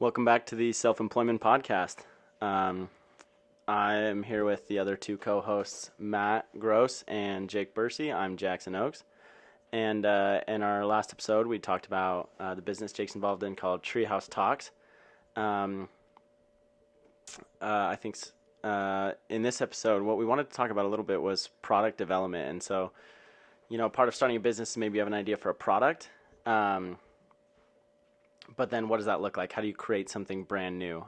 Welcome back to the Self-Employment podcast. Um, I am here with the other two co-hosts, Matt Gross and Jake Bursey. I'm Jackson Oakes. And in our last episode, we talked about the business Jake's involved in called Treehouse Talks. Um, I think in this episode, what we wanted to talk about a little bit was product development. And so, part of starting a business, maybe you have an idea for a product. But then what does that look like? How do you create something brand new?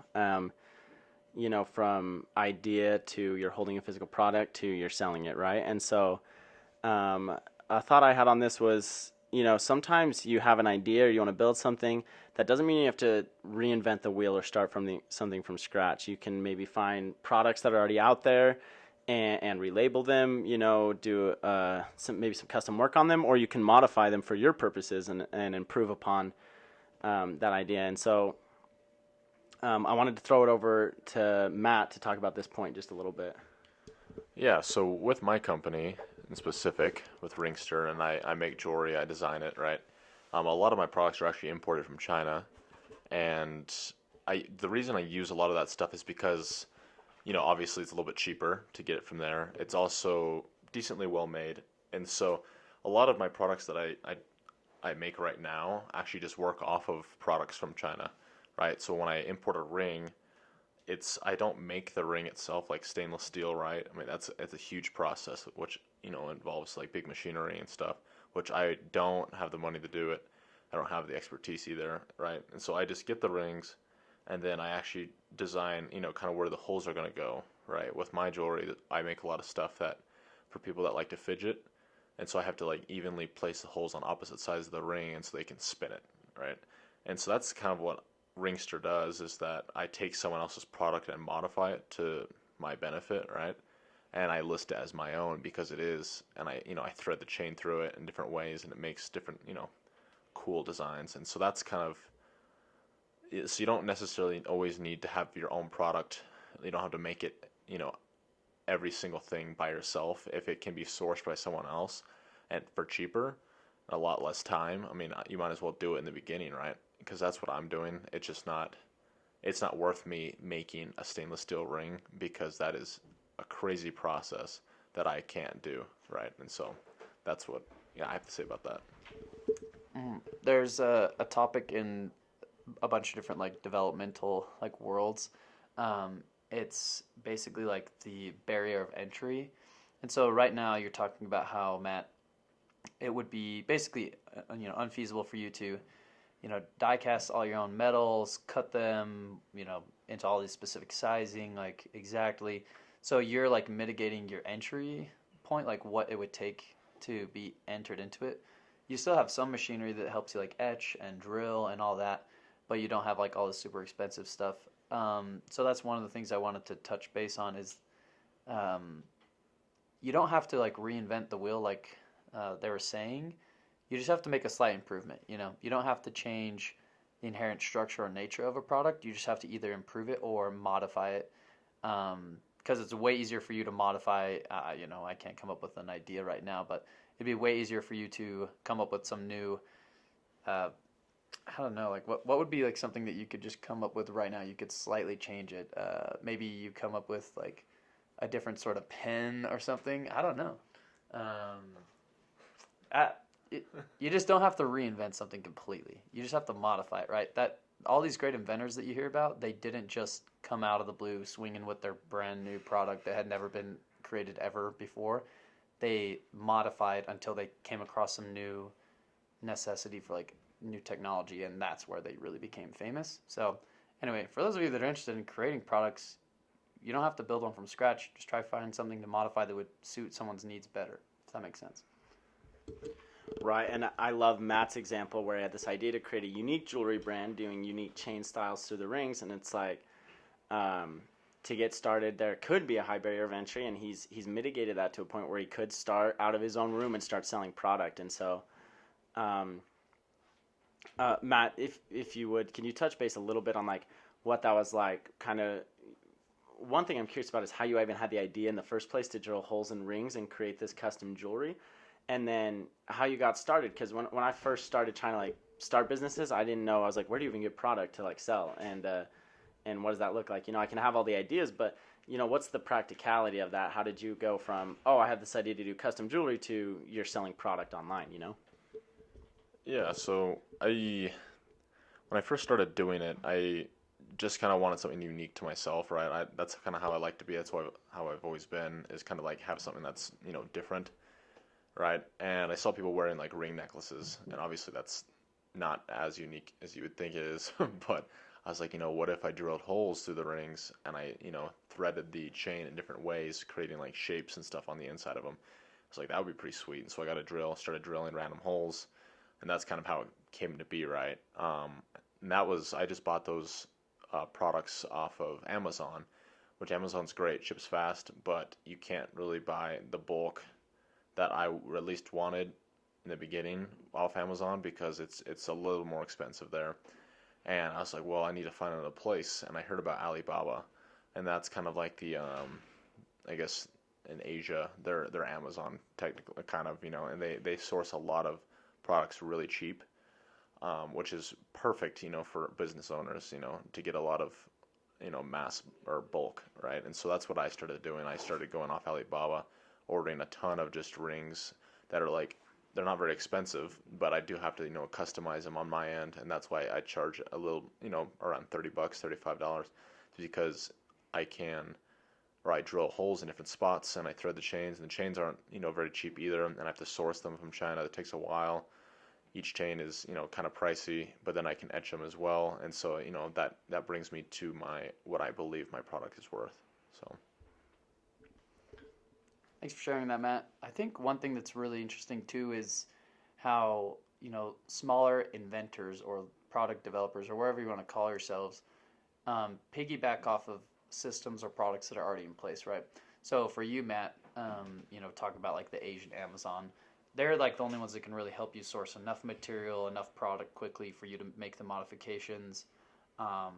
From idea to you're holding a physical product to you're selling it, right? And so a thought I had on this was, sometimes you have an idea or you want to build something. That doesn't mean you have to reinvent the wheel or start from something from scratch. You can maybe find products that are already out there and relabel them, do maybe some custom work on them, or you can modify them for your purposes and improve upon that idea. And so I wanted to throw it over to Matt to talk about this point just a little bit. Yeah, so with my company in specific, with Ringster, and I make jewelry, I design it, right? A lot of my products are actually imported from China, and the reason I use a lot of that stuff is because, obviously it's a little bit cheaper to get it from there. It's also decently well made, and so a lot of my products that I make right now actually just work off of products from China, right? So when I import a ring, I don't make the ring itself like stainless steel, right? I mean it's a huge process which involves like big machinery and stuff, which I don't have the money to do it. I don't have the expertise either, right? And so I just get the rings, and then I actually design kind of where the holes are going to go, right? With my jewelry, I make a lot of stuff that for people that like to fidget, and so I have to like evenly place the holes on opposite sides of the ring, and so they can spin it, right? And so that's kind of what Ringster does, is that I take someone else's product and modify it to my benefit, right? And I list it as my own because it is, and I thread the chain through it in different ways, and it makes different cool designs. And so that's kind of, so you don't necessarily always need to have your own product. You don't have to make it every single thing by yourself if it can be sourced by someone else and for cheaper, a lot less time. I mean, you might as well do it in the beginning, right? Because that's what I'm doing. It's not worth me making a stainless steel ring because that is a crazy process that I can't do, right? And so that's what I have to say about that. There's a topic in a bunch of different like developmental like worlds. It's basically like the barrier of entry. And so right now you're talking about how, Matt, it would be basically unfeasible for you to die cast all your own metals, cut them into all these specific sizing, like exactly. So you're like mitigating your entry point, like what it would take to be entered into it. You still have some machinery that helps you like etch and drill and all that, but you don't have like all the super expensive stuff. So that's one of the things I wanted to touch base on is um, you don't have to like reinvent the wheel like they were saying. You just have to make a slight improvement. You don't have to change the inherent structure or nature of a product. You just have to either improve it or modify it. Because it's way easier for you to modify. I can't come up with an idea right now, but it'd be way easier for you to come up with some new. I don't know, like what would be like something that you could just come up with right now? You could slightly change it. Maybe you come up with like a different sort of pen or something. I don't know. Um, I, you just don't have to reinvent something completely. You just have to modify it, right? That all these great inventors that you hear about, they didn't just come out of the blue swinging with their brand new product that had never been created ever before. They modified until they came across some new necessity for like new technology, and that's where they really became famous. So anyway, for those of you that are interested in creating products, you don't have to build one from scratch. Just try to find something to modify that would suit someone's needs better, if that makes sense. Right, and I love Matt's example where he had this idea to create a unique jewelry brand doing unique chain styles through the rings, and it's like to get started, there could be a high barrier of entry, and he's mitigated that to a point where he could start out of his own room and start selling product. And so um, Matt, if you would, can you touch base a little bit on like what that was like? Kind of one thing I'm curious about is how you even had the idea in the first place to drill holes in rings and create this custom jewelry, and then how you got started. Because when I first started trying to like start businesses, I didn't know. I was like, where do you even get product to like sell, and what does that look like? I can have all the ideas, but what's the practicality of that? How did you go from, oh, I have this idea to do custom jewelry to you're selling product online? Yeah, so when I first started doing it, I just kind of wanted something unique to myself, right? That's kind of how I like to be. That's how I've always been, is kind of like have something that's, different, right? And I saw people wearing like ring necklaces, and obviously that's not as unique as you would think it is, but I was like, what if I drilled holes through the rings and I, threaded the chain in different ways, creating like shapes and stuff on the inside of them. I was like, that would be pretty sweet. And so I got a drill, started drilling random holes, and that's kind of how it came to be, right? And I just bought those products off of Amazon, which Amazon's great, ships fast, but you can't really buy the bulk that I at least wanted in the beginning off Amazon because it's a little more expensive there. And I was like, well, I need to find another place, and I heard about Alibaba, and that's kind of like the I guess in Asia, they're Amazon technically, kind of, and they source a lot of products really cheap, which is perfect, for business owners, to get a lot of, mass or bulk, right? And so that's what I started doing. I started going off Alibaba, ordering a ton of just rings that are like, they're not very expensive, but I do have to, customize them on my end, and that's why I charge a little, around $30, $35, because I can, or I drill holes in different spots and I thread the chains, and the chains aren't, very cheap either, and I have to source them from China. It takes a while. Each chain is, kind of pricey, but then I can etch them as well, and so, that brings me to what I believe my product is worth. So. Thanks for sharing that, Matt. I think one thing that's really interesting too is how, smaller inventors or product developers or wherever you want to call yourselves, piggyback off of systems or products that are already in place, right? So for you, Matt, talking about like the Asian Amazon, they're like the only ones that can really help you source enough material, enough product quickly for you to make the modifications. Um,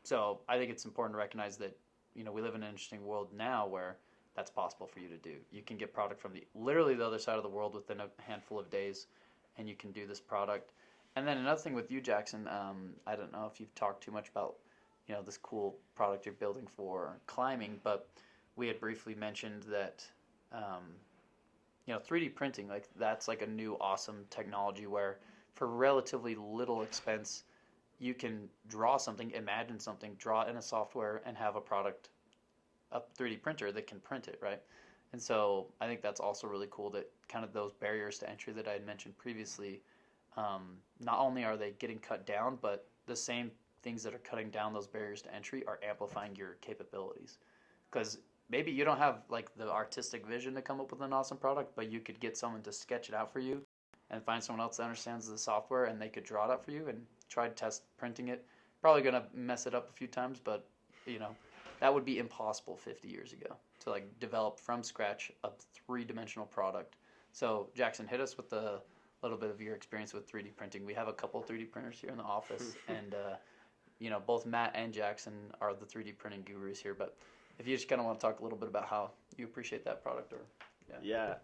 so I think it's important to recognize that, we live in an interesting world now where that's possible for you to do. You can get product from literally the other side of the world within a handful of days, and you can do this product. And then another thing with you, Jackson, I don't know if you've talked too much about, this cool product you're building for climbing, but we had briefly mentioned that, 3D printing, like that's like a new awesome technology where for relatively little expense, you can draw something, imagine something, draw it in a software, and have a product, a 3D printer that can print it, right? And so I think that's also really cool that kind of those barriers to entry that I had mentioned previously, not only are they getting cut down, but the same things that are cutting down those barriers to entry are amplifying your capabilities. Because maybe you don't have like the artistic vision to come up with an awesome product, but you could get someone to sketch it out for you and find someone else that understands the software and they could draw it up for you and try to test printing it. Probably going to mess it up a few times, but that would be impossible 50 years ago to like develop from scratch a three-dimensional product. So Jackson, hit us with a little bit of your experience with 3D printing. We have a couple 3D printers here in the office, and both Matt and Jackson are the 3D printing gurus here. But if you just kind of want to talk a little bit about how you appreciate that product, or yeah.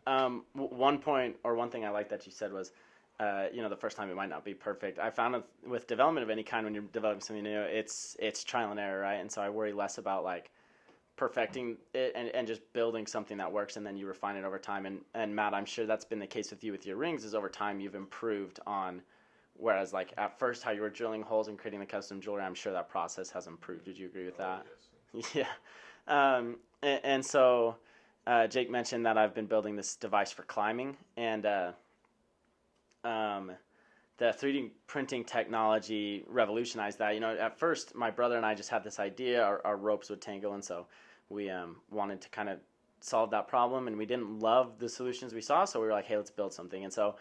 One point or one thing I like that you said was, the first time it might not be perfect. I found with development of any kind, when you're developing something new, it's trial and error, right? And so I worry less about like perfecting it and just building something that works, and then you refine it over time. And Matt, I'm sure that's been the case with you with your rings, is over time you've improved on, whereas like at first how you were drilling holes and creating the custom jewelry, I'm sure that process has improved. Would you agree with that? Yes. Yeah. And so Jake mentioned that I've been building this device for climbing, and the 3D printing technology revolutionized that. At first, my brother and I just had this idea, our ropes would tangle, and so we wanted to kind of solve that problem, and we didn't love the solutions we saw, so we were like, hey, let's build something. And so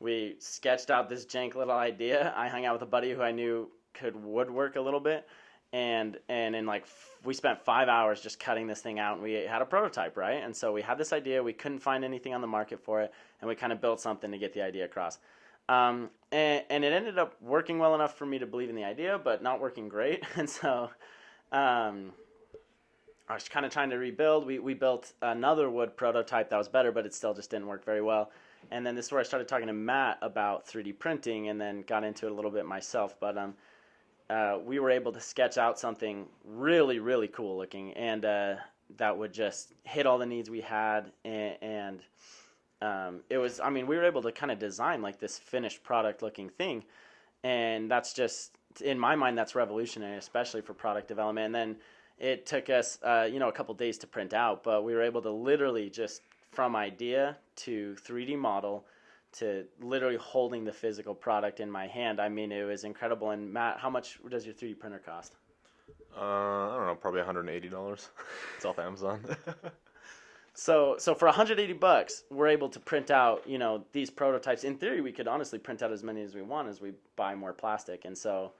we sketched out this jank little idea. I hung out with a buddy who I knew could woodwork a little bit, and in like we spent 5 hours just cutting this thing out, and we had a prototype, right? And so we had this idea, we couldn't find anything on the market for it, and we kind of built something to get the idea across. And it ended up working well enough for me to believe in the idea, but not working great. And so I was kind of trying to rebuild. We built another wood prototype that was better, but it still just didn't work very well. And then this is where I started talking to Matt about 3D printing, and then got into it a little bit myself. But we were able to sketch out something really, really cool looking, and that would just hit all the needs we had. And it was, I mean, we were able to kind of design like this finished product looking thing. And that's just, in my mind, that's revolutionary, especially for product development. And then it took us, a couple days to print out, but we were able to literally just from idea to 3D model to literally holding the physical product in my hand. I mean, it was incredible. And Matt, how much does your 3D printer cost? I don't know, probably $180. It's off Amazon. So for $180, we're able to print out, these prototypes. In theory, we could honestly print out as many as we want as we buy more plastic. And so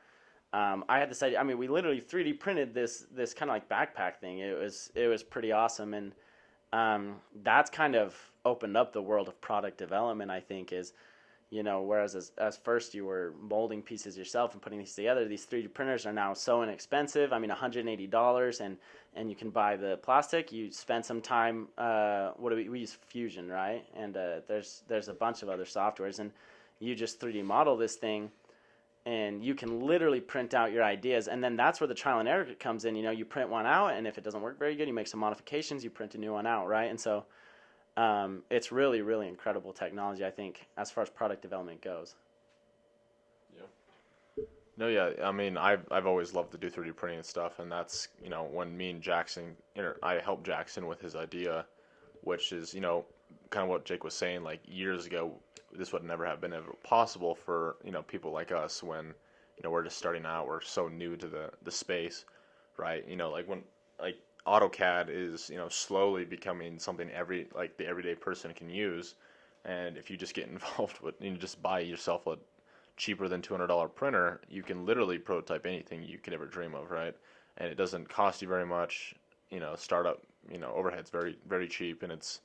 I had this idea. I mean, we literally 3D printed this kind of like backpack thing. It was pretty awesome. And that's kind of opened up the world of product development, I think, is, whereas as first you were molding pieces yourself and putting these together, these 3D printers are now so inexpensive. I mean, $180, and you can buy the plastic. You spend some time, we use Fusion, right? And there's a bunch of other softwares, and you just 3D model this thing, and you can literally print out your ideas. And then that's where the trial and error comes in. You print one out, and if it doesn't work very good, you make some modifications, you print a new one out, right? And so it's really, really incredible technology, I think, as far as product development goes. Yeah. No, yeah. I mean, I've always loved to do 3D printing and stuff, and that's, when me and Jackson, I helped Jackson with his idea, which is, kind of what Jake was saying, like years ago, this would never have been ever possible for, people like us when, we're just starting out, we're so new to the space, right? Like AutoCAD is, slowly becoming something the everyday person can use. And if you just get involved with, just buy yourself a cheaper than $200 printer, you can literally prototype anything you could ever dream of, right? And it doesn't cost you very much, startup, overhead's very, very cheap, and it's,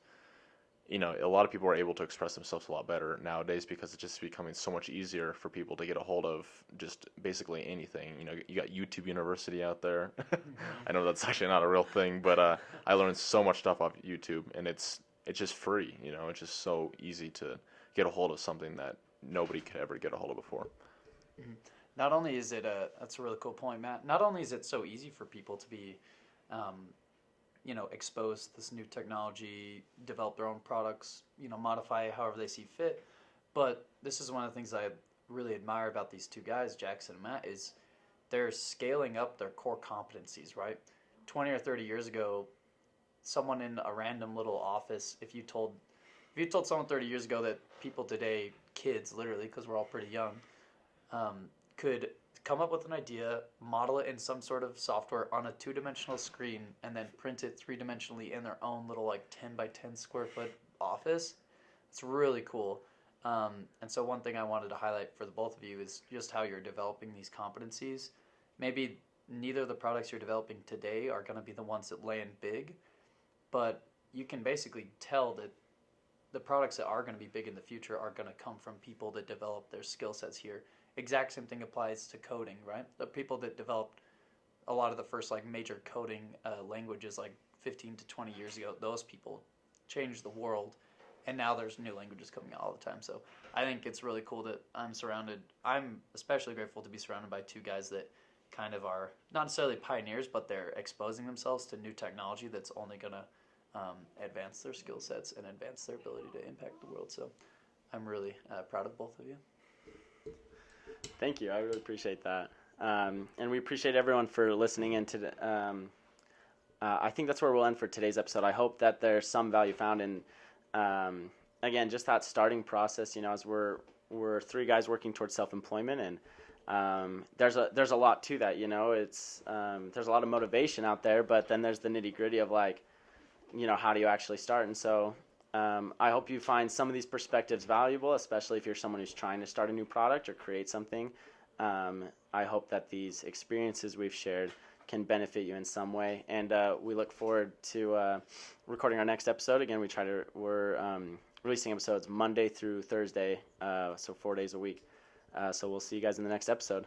a lot of people are able to express themselves a lot better nowadays because it's just becoming so much easier for people to get a hold of just basically anything. You got YouTube University out there. I know that's actually not a real thing, but I learned so much stuff off YouTube, and it's just free. It's just so easy to get a hold of something that nobody could ever get a hold of before. Mm-hmm. Not only is it that's a really cool point, Matt. Not only is it so easy for people to be expose this new technology, develop their own products, modify however they see fit. But this is one of the things I really admire about these two guys, Jackson and Matt, is they're scaling up their core competencies, right? 20 or 30 years ago, someone in a random little office, if you told someone 30 years ago that people today, kids literally, because we're all pretty young, could come up with an idea, model it in some sort of software on a two-dimensional screen, and then print it three-dimensionally in their own little 10 by 10 square foot office. It's really cool. And so one thing I wanted to highlight for the both of you is just how you're developing these competencies. Maybe neither of the products you're developing today are going to be the ones that land big, but you can basically tell that the products that are going to be big in the future are going to come from people that develop their skill sets here. Exact same thing applies to coding, right? The people that developed a lot of the first major coding languages 15 to 20 years ago, those people changed the world, and now there's new languages coming out all the time. So I think it's really cool that I'm especially grateful to be surrounded by two guys that kind of are not necessarily pioneers, but they're exposing themselves to new technology that's only going to advance their skill sets and advance their ability to impact the world. So I'm really proud of both of you. Thank you. I really appreciate that. And we appreciate everyone for listening in to I think that's where we'll end for today's episode. I hope that there's some value found in, again, just that starting process, as we're three guys working towards self-employment, and there's a lot to that, it's there's a lot of motivation out there, but then there's the nitty-gritty of how do you actually start? And so I hope you find some of these perspectives valuable, especially if you're someone who's trying to start a new product or create something. I hope that these experiences we've shared can benefit you in some way. And we look forward to recording our next episode. Again, we're releasing episodes Monday through Thursday, so 4 days a week. So we'll see you guys in the next episode.